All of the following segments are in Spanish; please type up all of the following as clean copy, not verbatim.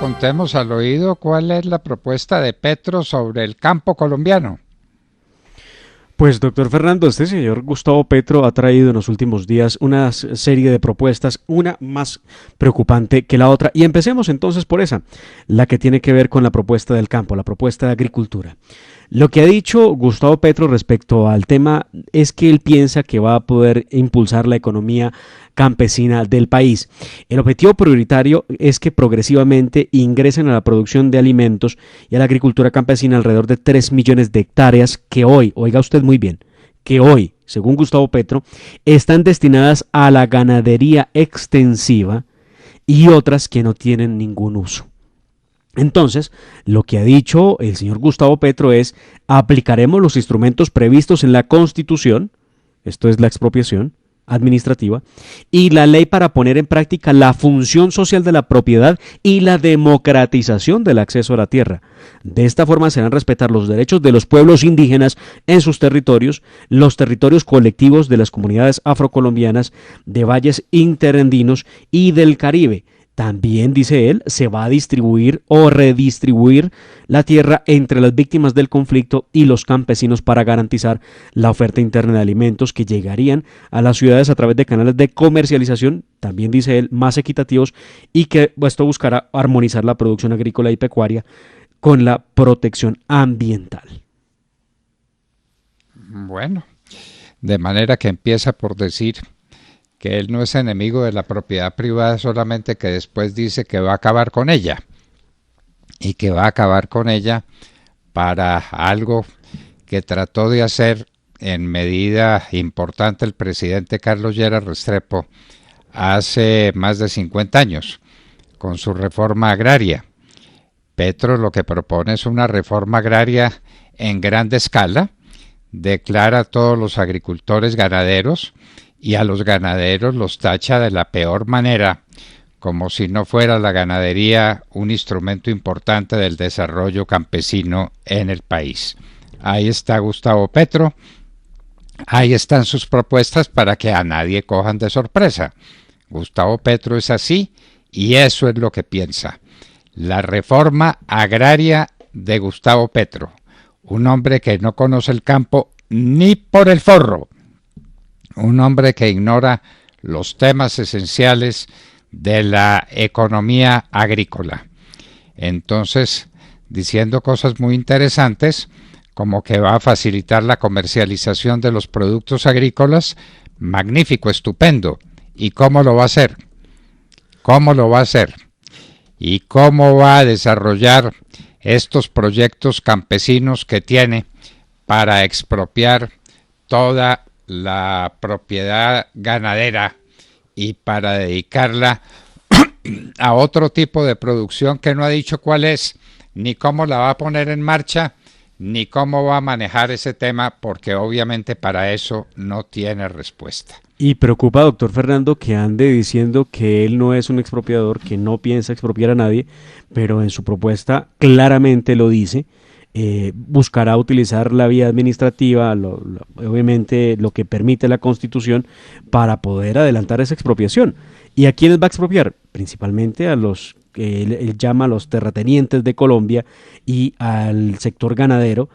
contemos al oído cuál es la propuesta de Petro sobre el campo colombiano. Pues, doctor Fernando, este señor Gustavo Petro ha traído en los últimos días una serie de propuestas, una más preocupante que la otra. Y empecemos entonces por esa, la que tiene que ver con la propuesta del campo, la propuesta de agricultura. Lo que ha dicho Gustavo Petro respecto al tema es que él piensa que va a poder impulsar la economía campesina del país. El objetivo prioritario es que progresivamente ingresen a la producción de alimentos y a la agricultura campesina alrededor de 3 millones de hectáreas que hoy, oiga usted muy bien, que hoy, según Gustavo Petro, están destinadas a la ganadería extensiva y otras que no tienen ningún uso. Entonces, lo que ha dicho el señor Gustavo Petro es: aplicaremos los instrumentos previstos en la Constitución, esto es la expropiación administrativa, y la ley para poner en práctica la función social de la propiedad y la democratización del acceso a la tierra. De esta forma se van a respetar los derechos de los pueblos indígenas en sus territorios, los territorios colectivos de las comunidades afrocolombianas, de valles interandinos y del Caribe. También, dice él, se va a distribuir o redistribuir la tierra entre las víctimas del conflicto y los campesinos para garantizar la oferta interna de alimentos que llegarían a las ciudades a través de canales de comercialización, también dice él, más equitativos, y que esto buscará armonizar la producción agrícola y pecuaria con la protección ambiental. Bueno, de manera que empieza por decir que él no es enemigo de la propiedad privada, solamente que después dice que va a acabar con ella, y que va a acabar con ella para algo que trató de hacer en medida importante el presidente Carlos Lleras Restrepo hace más de 50 años, con su reforma agraria. Petro lo que propone es una reforma agraria en grande escala, declara a todos los agricultores ganaderos, y a los ganaderos los tacha de la peor manera, como si no fuera la ganadería un instrumento importante del desarrollo campesino en el país. Ahí está Gustavo Petro, ahí están sus propuestas para que a nadie cojan de sorpresa. Gustavo Petro es así y eso es lo que piensa. La reforma agraria de Gustavo Petro, un hombre que no conoce el campo ni por el forro, un hombre que ignora los temas esenciales de la economía agrícola. Entonces, diciendo cosas muy interesantes, como que va a facilitar la comercialización de los productos agrícolas, magnífico, estupendo. ¿Y cómo lo va a hacer? ¿Cómo lo va a hacer? ¿Y cómo va a desarrollar estos proyectos campesinos que tiene para expropiar toda la propiedad ganadera y para dedicarla a otro tipo de producción que no ha dicho cuál es, ni cómo la va a poner en marcha, ni cómo va a manejar ese tema, porque obviamente para eso no tiene respuesta? Y preocupa, doctor Fernando, que ande diciendo que él no es un expropiador, que no piensa expropiar a nadie, pero en su propuesta claramente lo dice. Buscará utilizar la vía administrativa, obviamente lo que permite la Constitución, para poder adelantar esa expropiación. ¿Y a quiénes va a expropiar? Principalmente a los que él llama los terratenientes de Colombia y al sector ganadero,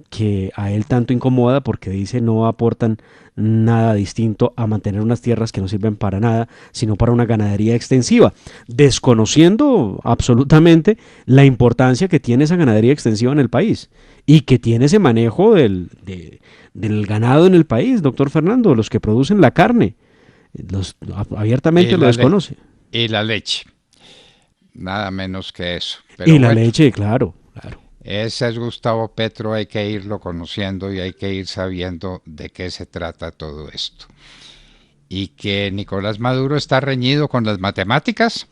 que a él tanto incomoda porque dice no aportan nada distinto a mantener unas tierras que no sirven para nada, sino para una ganadería extensiva, desconociendo absolutamente la importancia que tiene esa ganadería extensiva en el país y que tiene ese manejo del ganado en el país, doctor Fernando, los que producen la carne, abiertamente lo desconoce. Y la leche, nada menos que eso. Pero y la leche, claro. Ese es Gustavo Petro, hay que irlo conociendo y hay que ir sabiendo de qué se trata todo esto. ¿Y que Nicolás Maduro está reñido con las matemáticas?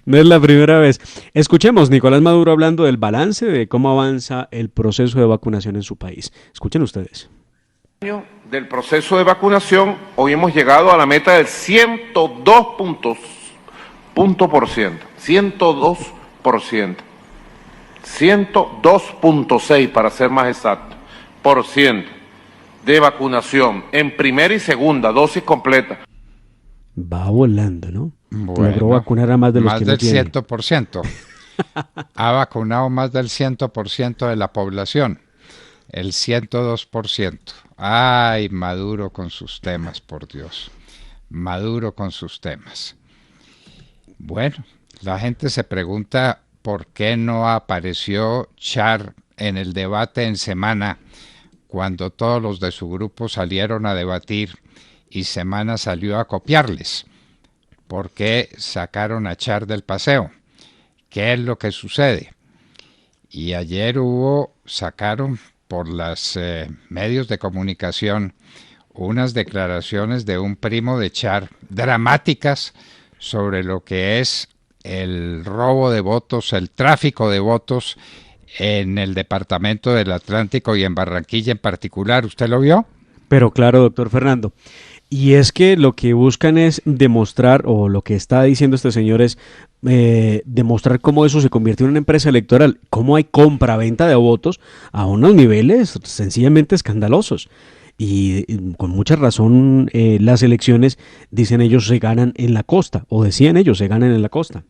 No es la primera vez. Escuchemos Nicolás Maduro hablando del balance de cómo avanza el proceso de vacunación en su país. Escuchen ustedes. Del proceso de vacunación, hoy hemos llegado a la meta del 102%. 102.6 para ser más exacto, por ciento de vacunación en primera y segunda dosis completa. Va volando, ¿no? Logró Bueno, vacunar a más de los más que no del tiene. 100%. Ha vacunado más del 100% de la población, el 102%. Ay, Maduro con sus temas, por Dios. Maduro con sus temas. Bueno, la gente se pregunta por qué no apareció Char en el debate en Semana cuando todos los de su grupo salieron a debatir y Semana salió a copiarles. ¿Por qué sacaron a Char del paseo? ¿Qué es lo que sucede? Y ayer sacaron por los medios de comunicación unas declaraciones de un primo de Char dramáticas sobre lo que es el robo de votos, el tráfico de votos en el departamento del Atlántico y en Barranquilla en particular. ¿Usted lo vio? Pero claro, doctor Fernando. Y es que lo que buscan es demostrar, o lo que está diciendo este señor es demostrar cómo eso se convirtió en una empresa electoral, cómo hay compra-venta de votos a unos niveles sencillamente escandalosos. Y con mucha razón las elecciones, dicen ellos, se ganan en la costa, o decían ellos, se ganan en la costa.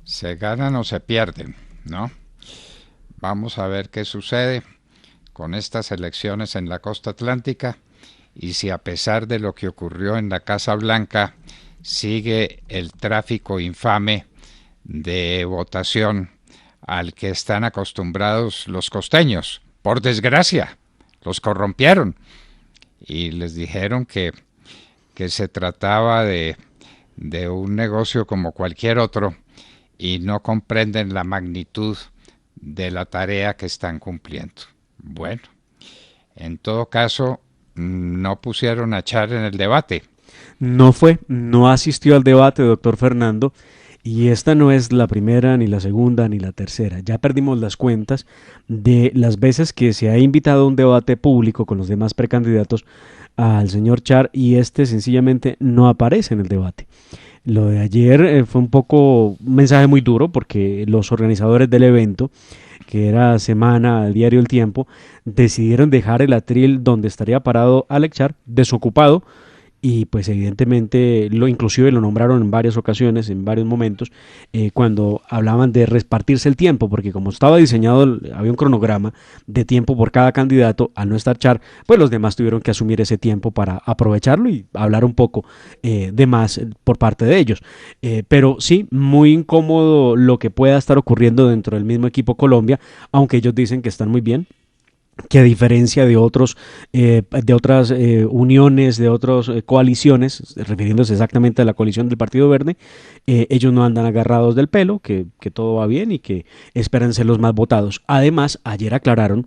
Se ganan o se pierden, ¿no? Vamos a ver qué sucede con estas elecciones en la costa atlántica y si a pesar de lo que ocurrió en la Casa Blanca sigue el tráfico infame de votación al que están acostumbrados los costeños. Por desgracia, los corrompieron y les dijeron que se trataba de un negocio como cualquier otro y no comprenden la magnitud de la tarea que están cumpliendo. Bueno, en todo caso, no pusieron a Char en el debate. No asistió al debate, doctor Fernando, y esta no es la primera, ni la segunda, ni la tercera. Ya perdimos las cuentas de las veces que se ha invitado a un debate público con los demás precandidatos al señor Char y este sencillamente no aparece en el debate. Lo de ayer fue un poco un mensaje muy duro porque los organizadores del evento, que era Semana, el diario El Tiempo, decidieron dejar el atril donde estaría parado Alex Char desocupado y pues evidentemente inclusive lo nombraron en varias ocasiones, en varios momentos, cuando hablaban de repartirse el tiempo, porque como estaba diseñado, había un cronograma de tiempo por cada candidato, al no estar Char, pues los demás tuvieron que asumir ese tiempo para aprovecharlo y hablar un poco de más por parte de ellos. Pero sí, muy incómodo lo que pueda estar ocurriendo dentro del mismo equipo Colombia, aunque ellos dicen que están muy bien, que a diferencia de de otras uniones, de otras coaliciones, refiriéndose exactamente a la coalición del Partido Verde, ellos no andan agarrados del pelo, que todo va bien y que esperan ser los más votados. Además, ayer aclararon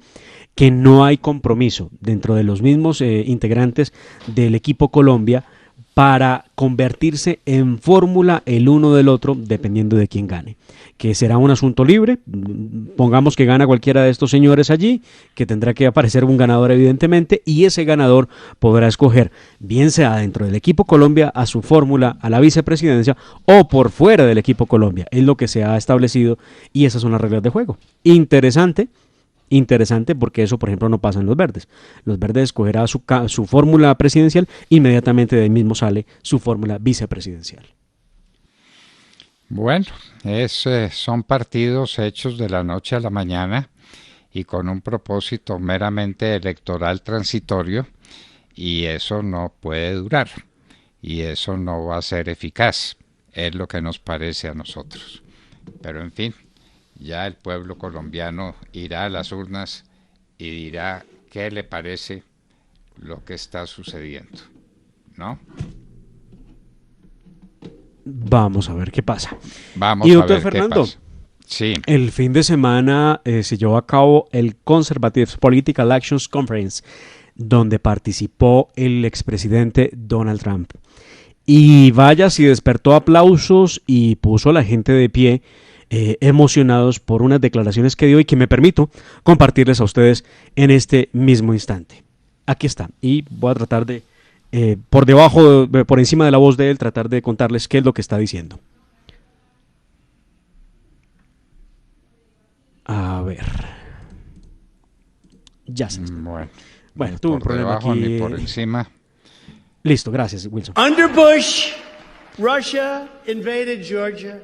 que no hay compromiso dentro de los mismos integrantes del equipo Colombia para convertirse en fórmula el uno del otro dependiendo de quién gane, que será un asunto libre, pongamos que gana cualquiera de estos señores allí, que tendrá que aparecer un ganador evidentemente y ese ganador podrá escoger bien sea dentro del equipo Colombia a su fórmula, a la vicepresidencia o por fuera del equipo Colombia, es lo que se ha establecido y esas son las reglas de juego. Interesante porque eso, por ejemplo, no pasa en los verdes. Los verdes escogerá su fórmula presidencial, inmediatamente de ahí mismo sale su fórmula vicepresidencial. Bueno, son partidos hechos de la noche a la mañana y con un propósito meramente electoral transitorio y eso no puede durar y eso no va a ser eficaz, es lo que nos parece a nosotros. Pero en fin, ya el pueblo colombiano irá a las urnas y dirá qué le parece lo que está sucediendo, ¿no? Vamos a ver qué pasa. Vamos y a doctor ver Fernando, qué pasa. Sí. el fin de semana se llevó a cabo el Conservative Political Actions Conference, donde participó el expresidente Donald Trump. Y vaya si despertó aplausos y puso a la gente de pie, emocionados por unas declaraciones que dio y que me permito compartirles a ustedes en este mismo instante. Aquí está, y voy a tratar de, por encima de la voz de él, tratar de contarles qué es lo que está diciendo. A ver. Ya se. Bueno, Bueno, ni tuve un por problema debajo aquí. ni por encima. Listo, gracias, Wilson. Under Bush, Russia invaded Georgia.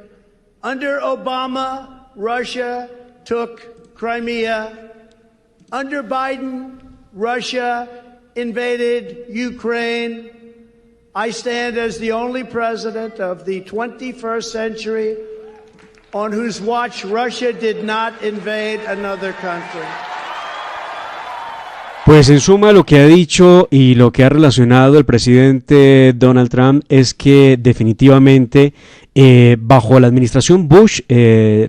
Under Obama, Russia took Crimea. Under Biden, Russia invaded Ukraine. I stand as the only president of the 21st century on whose watch Russia did not invade another country. Pues en suma lo que ha dicho y lo que ha relacionado el presidente Donald Trump es que definitivamente bajo la administración Bush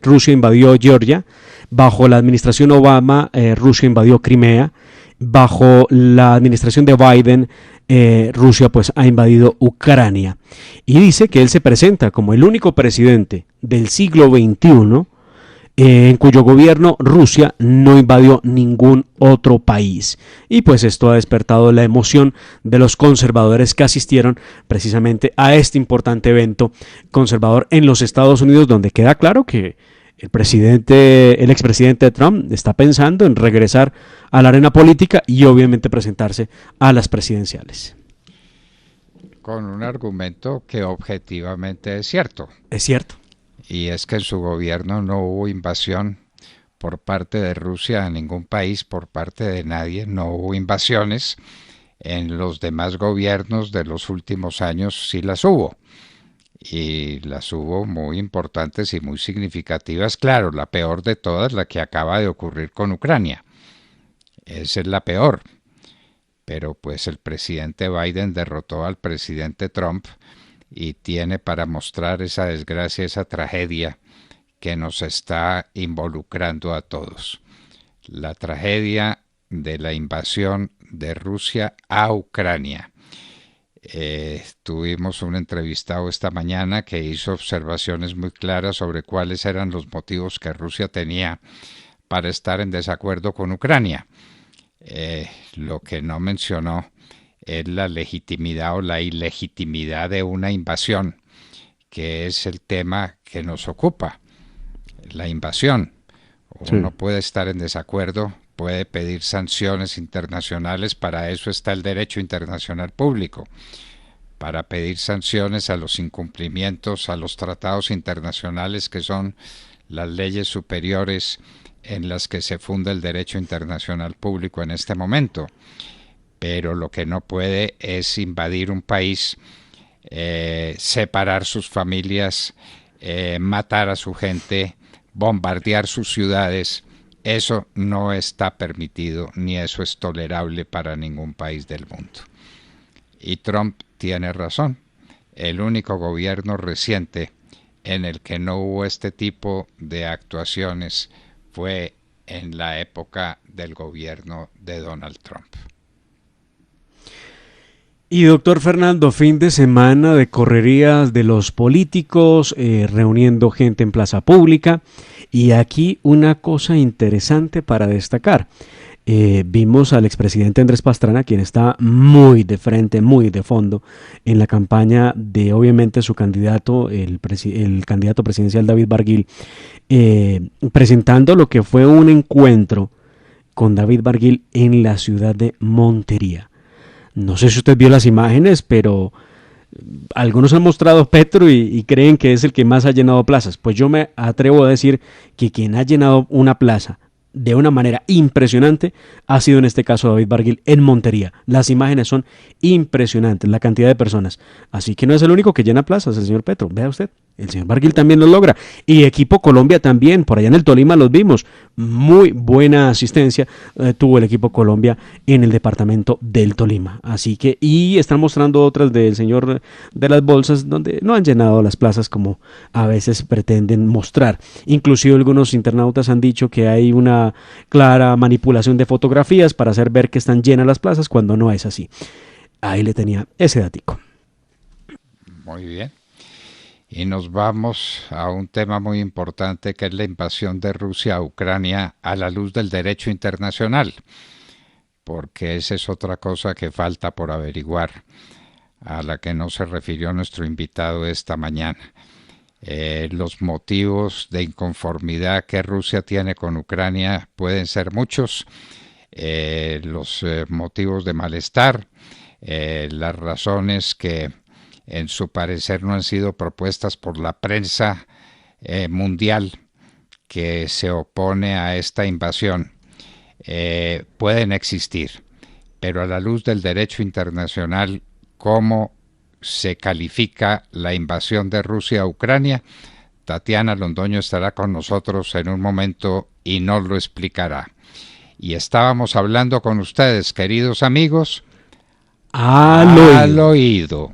Rusia invadió Georgia, bajo la administración Obama Rusia invadió Crimea, bajo la administración de Biden Rusia pues ha invadido Ucrania, y dice que él se presenta como el único presidente del siglo XXI en cuyo gobierno Rusia no invadió ningún otro país. Y pues esto ha despertado la emoción de los conservadores que asistieron precisamente a este importante evento conservador en los Estados Unidos, donde queda claro que el expresidente Trump está pensando en regresar a la arena política y obviamente presentarse a las presidenciales. Con un argumento que objetivamente es cierto. Es cierto. Y es que en su gobierno no hubo invasión por parte de Rusia a ningún país, por parte de nadie, no hubo invasiones. En los demás gobiernos de los últimos años sí las hubo. Y las hubo muy importantes y muy significativas. Claro, la peor de todas, la que acaba de ocurrir con Ucrania. Esa es la peor. Pero pues el presidente Biden derrotó al presidente Trump y tiene para mostrar esa desgracia, esa tragedia que nos está involucrando a todos. La tragedia de la invasión de Rusia a Ucrania. Tuvimos un entrevistado esta mañana que hizo observaciones muy claras sobre cuáles eran los motivos que Rusia tenía para estar en desacuerdo con Ucrania. Lo que no mencionó es la legitimidad o la ilegitimidad de una invasión, que es el tema que nos ocupa, la invasión. Uno puede estar en desacuerdo, puede pedir sanciones internacionales, para eso está el derecho internacional público, para pedir sanciones a los incumplimientos, a los tratados internacionales que son las leyes superiores en las que se funda el derecho internacional público en este momento. Pero lo que no puede es invadir un país, separar sus familias, matar a su gente, bombardear sus ciudades. Eso no está permitido, ni eso es tolerable para ningún país del mundo. Y Trump tiene razón. El único gobierno reciente en el que no hubo este tipo de actuaciones fue en la época del gobierno de Donald Trump. Y doctor Fernando, fin de semana de correrías de los políticos, reuniendo gente en plaza pública, y aquí una cosa interesante para destacar. Vimos al expresidente Andrés Pastrana, quien está muy de frente, muy de fondo en la campaña de obviamente su candidato, el candidato presidencial David Barguil, presentando lo que fue un encuentro con David Barguil en la ciudad de Montería. No sé si usted vio las imágenes, pero algunos han mostrado Petro y creen que es el que más ha llenado plazas. Pues yo me atrevo a decir que quien ha llenado una plaza de una manera impresionante ha sido en este caso David Barguil en Montería. Las imágenes son impresionantes, la cantidad de personas. Así que no es el único que llena plazas, el señor Petro. Vea usted, el señor Barguil también lo logra. Y equipo Colombia también, por allá en el Tolima los vimos. Muy buena asistencia tuvo el equipo Colombia en el departamento del Tolima. Así que, y están mostrando otras del señor de las bolsas donde no han llenado las plazas como a veces pretenden mostrar. Inclusive algunos internautas han dicho que hay una clara manipulación de fotografías para hacer ver que están llenas las plazas cuando no es así. Ahí le tenía ese datico. Muy bien. Y nos vamos a un tema muy importante, que es la invasión de Rusia a Ucrania a la luz del derecho internacional, porque esa es otra cosa que falta por averiguar, a la que no se refirió nuestro invitado esta mañana. Los motivos de inconformidad que Rusia tiene con Ucrania pueden ser muchos, los motivos de malestar, las razones que en su parecer no han sido propuestas por la prensa mundial que se opone a esta invasión pueden existir, pero a la luz del derecho internacional, ¿cómo se califica la invasión de Rusia a Ucrania? Tatiana Londoño estará con nosotros en un momento y nos lo explicará. Y estábamos hablando con ustedes, queridos amigos, al oído.